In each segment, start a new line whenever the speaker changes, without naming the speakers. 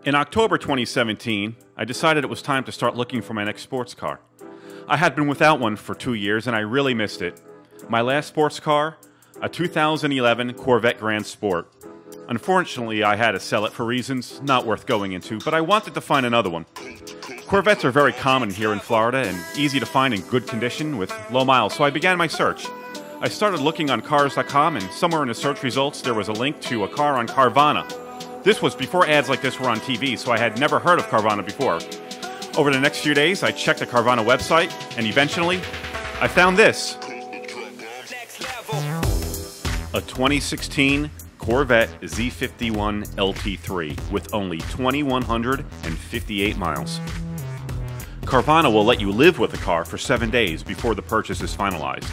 In October 2017, I decided it was time to start looking for my next sports car. I had been without one for 2 years and I really missed it. My last sports car, a 2011 Corvette Grand Sport. Unfortunately, I had to sell it for reasons not worth going into, but I wanted to find another one. Corvettes are very common here in Florida and easy to find in good condition with low miles, so I began my search. I started looking on cars.com and somewhere in the search results there was a link to a car on Carvana. This was before ads like this were on TV, so I had never heard of Carvana before. Over the next few days, I checked the Carvana website, and eventually, I found this. A 2016 Corvette Z51 LT3 with only 2,158 miles. Carvana will let you live with the car for 7 days before the purchase is finalized.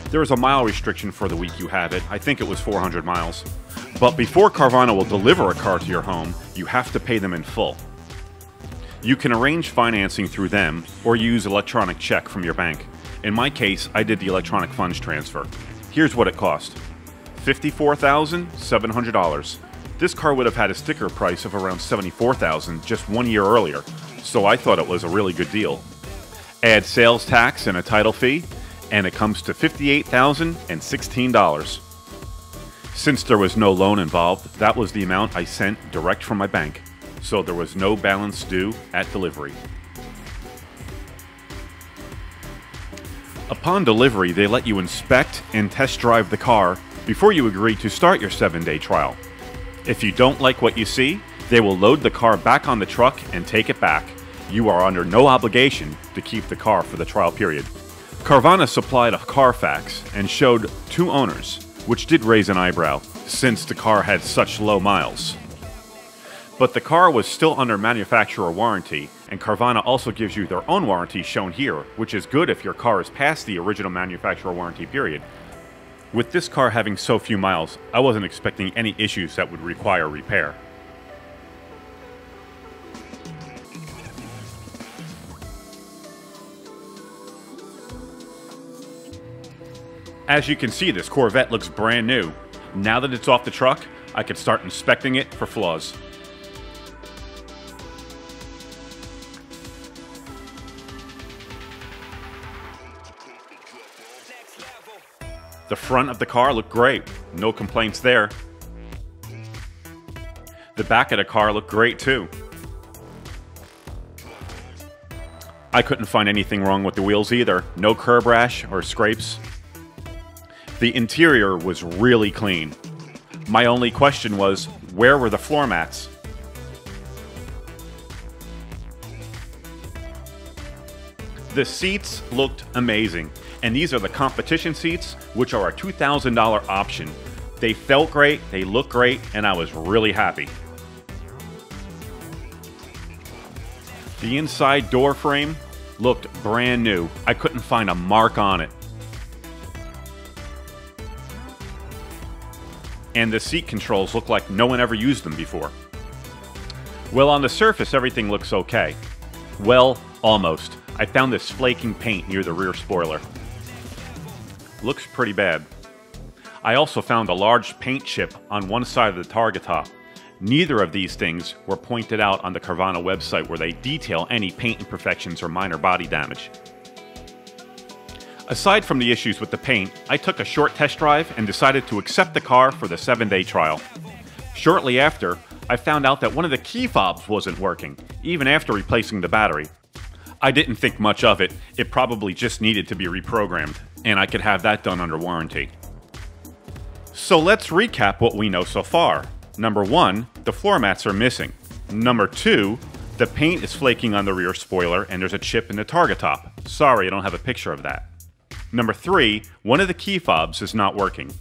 There is a mile restriction for the week you have it. I think it was 400 miles. But before Carvana will deliver a car to your home, you have to pay them in full. You can arrange financing through them or use electronic check from your bank. In my case, I did the electronic funds transfer. Here's what it cost. $54,700. This car would have had a sticker price of around $74,000 just 1 year earlier, so I thought it was a really good deal. Add sales tax and a title fee, and it comes to $58,016. Since there was no loan involved, that was the amount I sent direct from my bank, so there was no balance due at delivery. Upon delivery, they let you inspect and test drive the car before you agree to start your 7-day trial. If you don't like what you see, they will load the car back on the truck and take it back. You are under no obligation to keep the car for the trial period. Carvana supplied a Carfax and showed 2 owners, which did raise an eyebrow since the car had such low miles. But the car was still under manufacturer warranty, and Carvana also gives you their own warranty shown here, which is good if your car is past the original manufacturer warranty period. With this car having so few miles, I wasn't expecting any issues that would require repair. As you can see, this Corvette looks brand new. Now that it's off the truck, I can start inspecting it for flaws. The front of the car looked great, no complaints there. The back of the car looked great too. I couldn't find anything wrong with the wheels either, no curb rash or scrapes. The interior was really clean. My only question was, where were the floor mats? The seats looked amazing, and these are the competition seats, which are a $2,000 option. They felt great, they looked great, and I was really happy. The inside door frame looked brand new. I couldn't find a mark on it. And the seat controls look like no one ever used them before. Well, on the surface, everything looks okay. Well, almost. I found this flaking paint near the rear spoiler. Looks pretty bad. I also found a large paint chip on one side of the target top. Neither of these things were pointed out on the Carvana website where they detail any paint imperfections or minor body damage. Aside from the issues with the paint, I took a short test drive and decided to accept the car for the 7-day trial. Shortly after, I found out that one of the key fobs wasn't working, even after replacing the battery. I didn't think much of it, it probably just needed to be reprogrammed, and I could have that done under warranty. So let's recap what we know so far. Number 1, the floor mats are missing. Number 2, the paint is flaking on the rear spoiler and there's a chip in the target top. Sorry, I don't have a picture of that. Number 3, one of the key fobs is not working.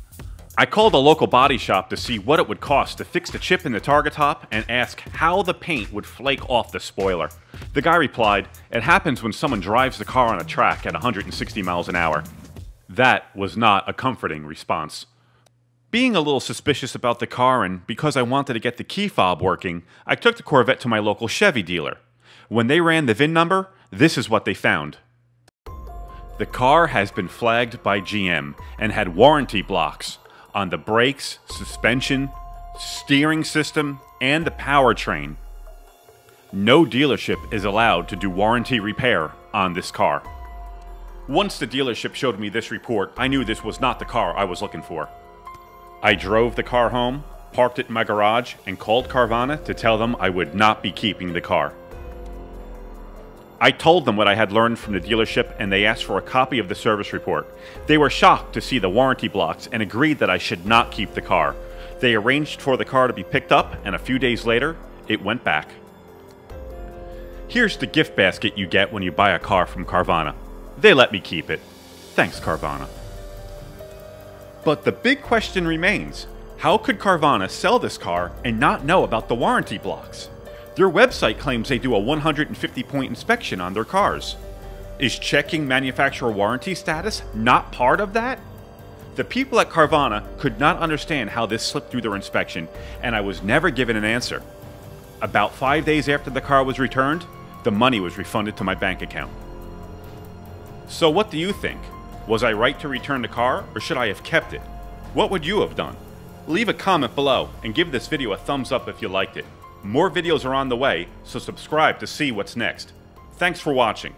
I called a local body shop to see what it would cost to fix the chip in the target top and ask how the paint would flake off the spoiler. The guy replied, "It happens when someone drives the car on a track at 160 miles an hour." That was not a comforting response. Being a little suspicious about the car and because I wanted to get the key fob working, I took the Corvette to my local Chevy dealer. When they ran the VIN number, this is what they found. The car has been flagged by GM and had warranty blocks on the brakes, suspension, steering system, and the powertrain. No dealership is allowed to do warranty repair on this car. Once the dealership showed me this report, I knew this was not the car I was looking for. I drove the car home, parked it in my garage, and called Carvana to tell them I would not be keeping the car. I told them what I had learned from the dealership, and they asked for a copy of the service report. They were shocked to see the warranty blocks and agreed that I should not keep the car. They arranged for the car to be picked up, and a few days later, it went back. Here's the gift basket you get when you buy a car from Carvana. They let me keep it. Thanks, Carvana. But the big question remains, how could Carvana sell this car and not know about the warranty blocks? Their website claims they do a 150-point inspection on their cars. Is checking manufacturer warranty status not part of that? The people at Carvana could not understand how this slipped through their inspection, and I was never given an answer. About 5 days after the car was returned, the money was refunded to my bank account. So what do you think? Was I right to return the car, or should I have kept it? What would you have done? Leave a comment below and give this video a thumbs up if you liked it. More videos are on the way, so subscribe to see what's next. Thanks for watching.